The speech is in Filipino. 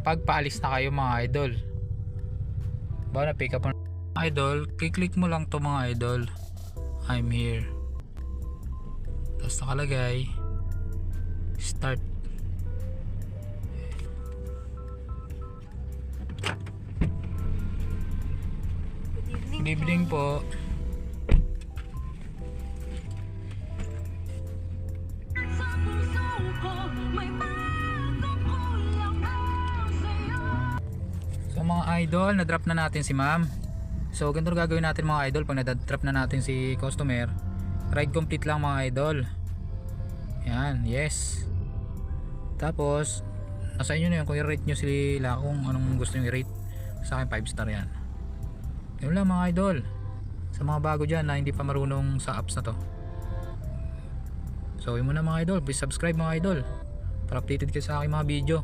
pag paalis na kayo mga idol. Ba na pick up mo idol, click mo lang to mga idol. I'm here. Tapos nakalagay start. Good evening po. So mga idol, na-drop na natin si ma'am. So ganito gagawin natin mga idol pag na-drop na natin si customer. Ride complete lang mga idol. Yan, yes. Tapos nasa inyo na yun kung i-rate nyo sila kung anong gusto nyo i-rate. Sa akin 5 star yan. Yun lang mga idol. Sa mga bago dyan na hindi pa marunong sa apps na to. So yun muna mga idol, please subscribe mga idol para updated kayo sa aking mga video.